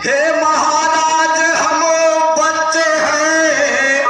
हे महाराज हम बच्चे हैं,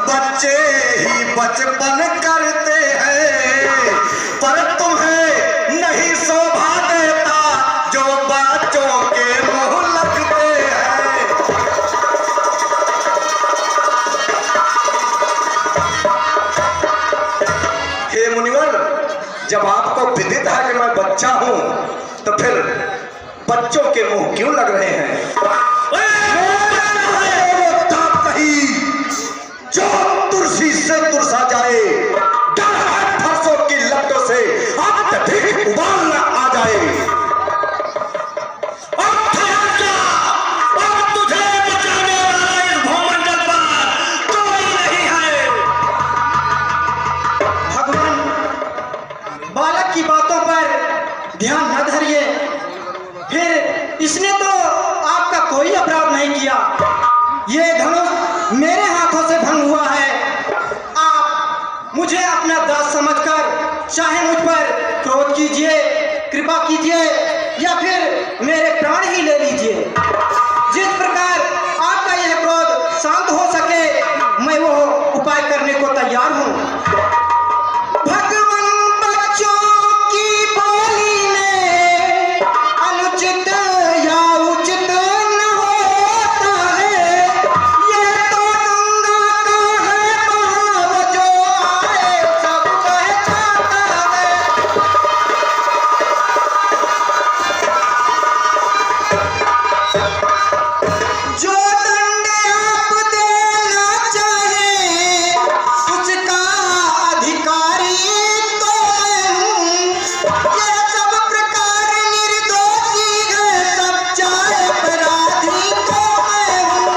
बच्चे ही बचपन करते हैं, पर तुम्हें नहीं शोभा देता जो बच्चों के मुंह लगते हैं। हे मुनिवर, जब आपको विदित है कि मैं बच्चा हूं तो फिर बच्चों के मुंह क्यों लग रहे हैं? जो तुलसी से तुरसा जाए, फरसों की लपटों से अत्यधिक उबाल न आ जाए। तुझे बचाने वाला इस भूमंडल पर कोई नहीं है। भगवान, बालक की बातों पर ध्यान न धरिए। फिर इसने तो आपका कोई अपराध नहीं किया। ये धनुष मेरे हाथों से भंग हुआ है। आप मुझे अपना दास समझकर चाहे मुझ पर क्रोध कीजिए, कृपा कीजिए, या फिर मेरे प्राण ही ले लीजिए। जिस प्रकार आपका यह क्रोध शांत हो सके, मैं वो उपाय करने को तैयार हूँ। भगवान बच्चों की बोली में अनुचित या उचित न होता है। ये तो गंगा का है बहाव, जो आए सब बह जाता है। जो दंड आप देना चाहे उसका अधिकारी तो मैं हूँ। ये सब प्रकार निर्दोषी है, सच्चा अपराधी तो मैं हूँ।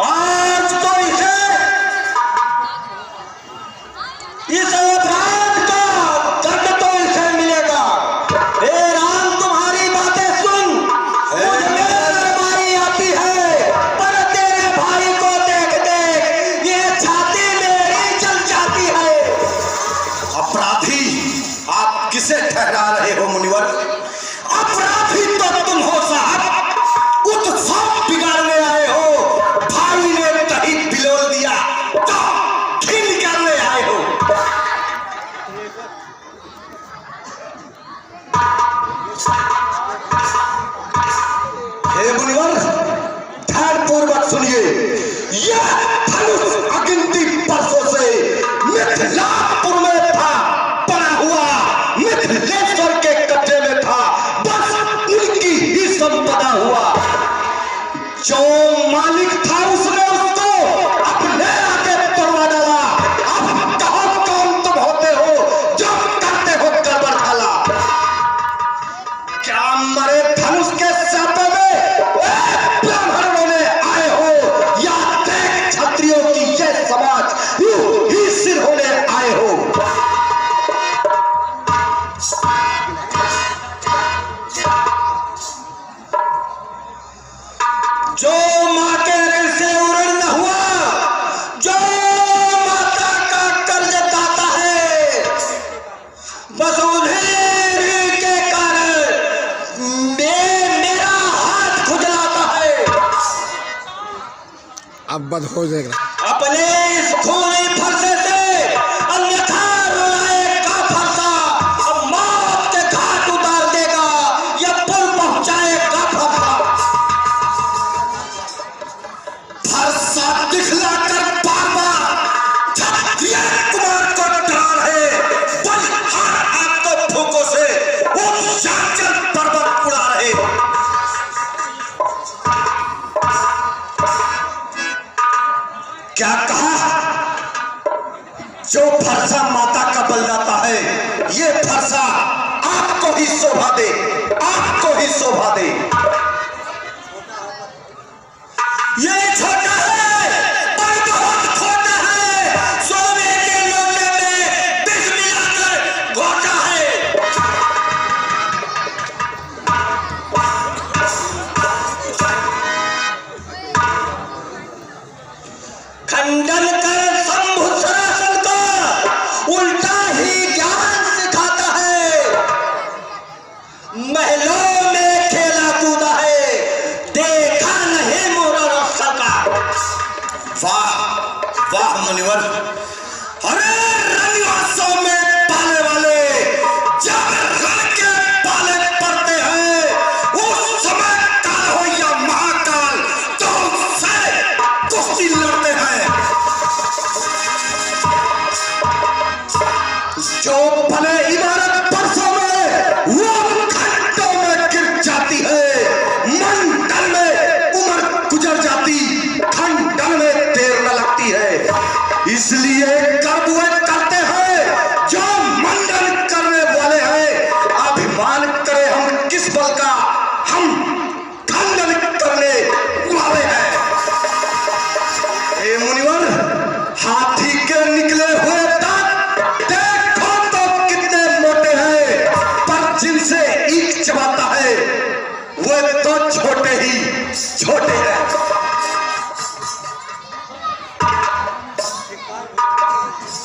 आज तो इस अपराध का दंड तो इसे मिलेगा। हे राम, तुम्हारी बातें सुन। मुझे बारी आती है, पर तेरे भाई को देख देख ये छाती मेरी जल जाती है। अपराधी आप किसे ठहरा रहे हो मुनिवर? अपराधी तो तुम हो साहब। उत्सव बिगाड़ने आए हो। भाई ने दही पिलोल दिया तो घी निकालने आए हो। हे मुनिवर, ध्यानपूर्वक सुनिए। यह धनुष अगिनती वर्षों से मिथिलापुर में था, पड़ा हुआ मिथिलेश्वर के कब्जे में था। बस उनकी ही संपदा हुआ। जो मालिक था उसने उसको अपने आगे तोड़वा डाला। अब कहो कौन तुम होते हो जो करते हो गड़बड़ खाला? क्या मरे धनुष के सापे में ब्राह्मण होने आए हो, या देख क्षत्रियों की ये समाज यूं ही सिर होने आए हो? जो माँ के ऋण से उऋण न हुआ, जो माता का कर्ज दाता है, बस उन्हीं ऋण के कारण मेरा हाथ खुजलाता है। अब बद हो जाएगा। अपने इस खूनी फरसे से अन्यथा रुलाएगा फरसा, अब मौत के घाट उतार देगा या पुल पहुंचाएगा फरसा। फरसा दिखला कर बार बार क्षत्रिय कुमार को डरा रहे, बलिहार आपको फूकों से उस चांचल पर्वत उड़ा रहे। क्या कहा? जो फरसा माता का बल जाता है, ये फरसा आपको ही शोभा दे, आपको ही शोभा दे। ये छोटा है पर बहुत छोटा है। सोने के लोटे में बिग मिलाकर घोटा है। खंडन कर वाह वाह मुनिवर, अरे रनिवासों में पाले वाले जब रण के पाले पड़ते हैं उस समय काल हो या महाकाल तो उससे कुश्ती लड़ते हैं। जो भले इमारत परसों में वो घंटों में गिर जाती है, मंडल में उम्र गुजर जाती, खंडन में देर न लगती है। इसलिए कर्म वे करते हैं जो मंडन करने वाले हैं। अभिमान करे हम किस बल का, हम खंडन करने वाले हैं। ए मुनिवर, हाथी के निकले हुए दांत देखो तो कितने मोटे हैं, पर जिनसे ईख चबाता है वो तो छोटे ही छोटे हैं।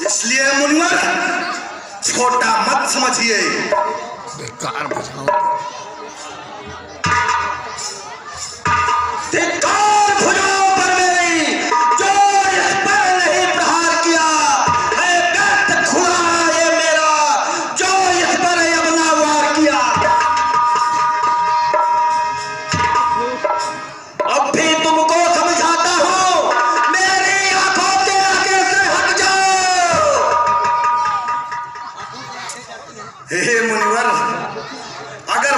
इसलिए मुनिवर छोटा मत समझिए। बेकार बजाओ। धिक्कार भुजाओं पर मेरी, जो इस पर नहीं प्रहार किया है, व्यर्थ खुरा ये मेरा, जो इस पर अपना वार किया। अब भी तुमको समझाता हूं, मेरी आंखों के आगे से हट जाओ। हे मुनिवर, अगर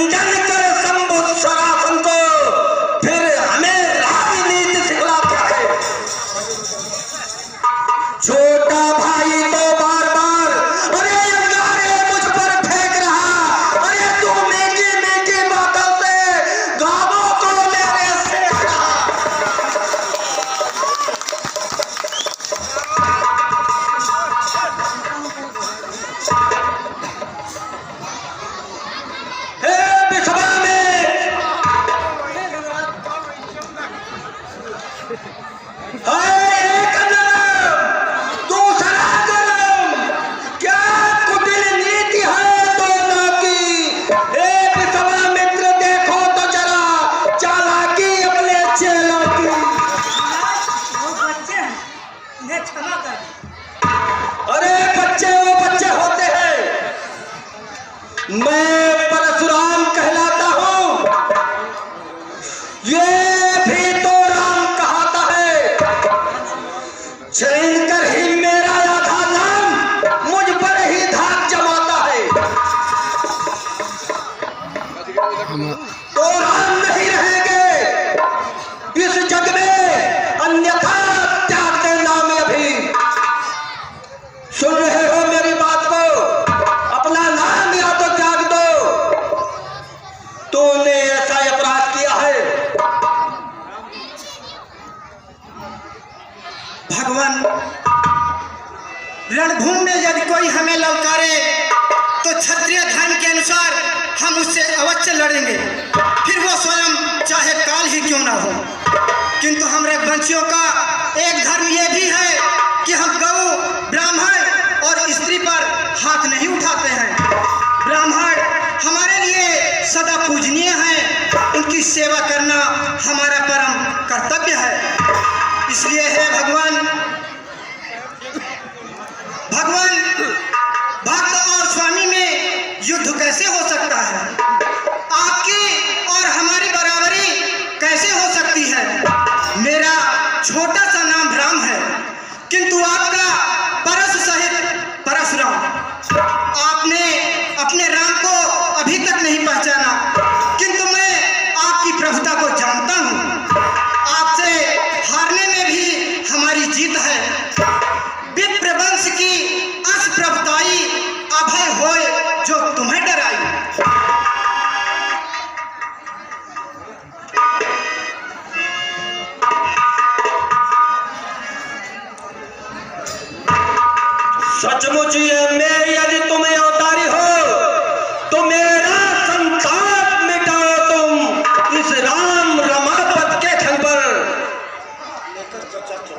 भंजन कर शंभु सरासन को, फिर हमें राजनीति सिखलाता है। छोटा भाई तो बार बार अरे अंगारे मुझ पर फेंक रहा, अरे तू मीठी मीठी बातों से गाँवों को मेरे सेक रहा। हे बिछवा में एक नरम, दूसरा गरम, क्या कुटिल नीति है दोनों की। हे बिछवा मित्र देखो तो जरा चालाकी अपने चेलों की। वो बच्चे हैं, इन्हें क्षमा कर। अरे बच्चे वो बच्चे होते हैं, मैं परशुराम कहलाता हूँ, ये भी तो राम कहाता है। चैन कर ही मेरा आधा नाम मुझ पर ही धाक जमाता है। तो राम नहीं रहेंगे इस जग में, अन्यथा त्याग देना मैं अभी। सुन रहे हो मेरी बात को, अपना नाम या तो त्याग दो। तूने ऐसा अपराध किया है। भगवान, रणभूमि में यदि कोई हमें ललकारे तो क्षत्रिय धर्म के अनुसार हम उससे अवश्य लड़ेंगे, फिर वो स्वयं चाहे काल ही क्यों ना हो। किंतु हम रघुवंशियों का एक धर्म ये भी है कि हम गौ, ब्राह्मण और स्त्री पर हाथ नहीं उठाते हैं। ब्राह्मण हमारे लिए सदा पूजनीय हैं, उनकी सेवा करना हमारा परम कर्तव्य है। इसलिए है भगवान, भक्त और स्वामी में युद्ध कैसे हो सकता है? आपकी और हमारी बराबरी कैसे हो सकती है? मेरा छोटा सा नाम राम है, किंतु आपका परस सहित परशुराम। आपने अपने राम को अभी तक नहीं पहचाना, किंतु मैं आपकी प्रभुता को जानता हूँ। आपसे हारने में भी हमारी जीत है। विप्र वंश की अस प्रभुताई अभय होए जो तुम्हें डराई। सचमुच ये मैं यदि तुम्हें अवतारी हो तो मेरा संताप मिटाओ तुम इस राम रमापत के खल पर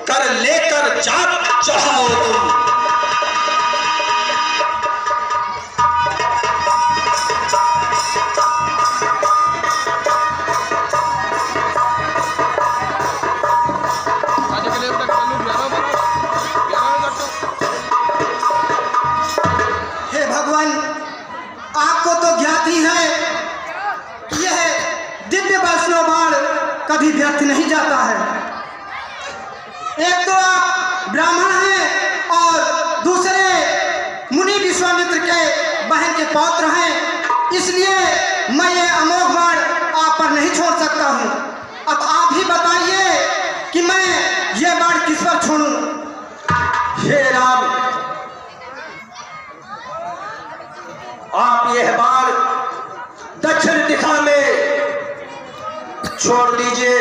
कर लेकर चाप चढ़ाओ तुम। हे भगवान, आपको तो ज्ञात ही है कि यह दिव्य वैष्णव बाण कभी व्यर्थ नहीं जाता है। एक तो आप ब्राह्मण हैं और दूसरे मुनि विश्वामित्र के बहन के पौत्र हैं, इसलिए मैं ये अमोघ बाण आप पर नहीं छोड़ सकता हूँ। अब आप ही बताइए कि मैं ये बाण किस पर छोड़ूं? हे राम, आप यह बाण दक्षिण दिशा में छोड़ दीजिए।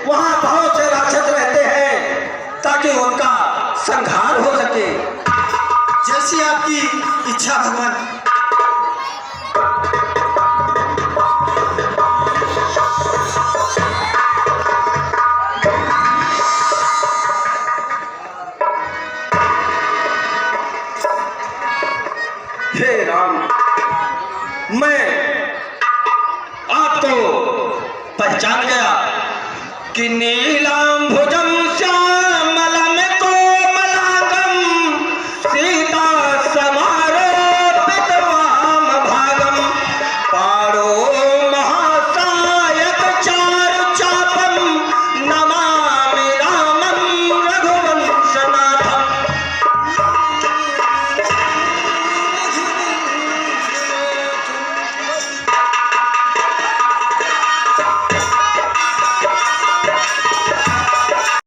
वहां बहुत से राक्षस रहते हैं, ताकि उनका संहार हो सके। जैसी आपकी इच्छा भगवान। हे राम, मैं आपको पहचान गया कि नीलाम भुजम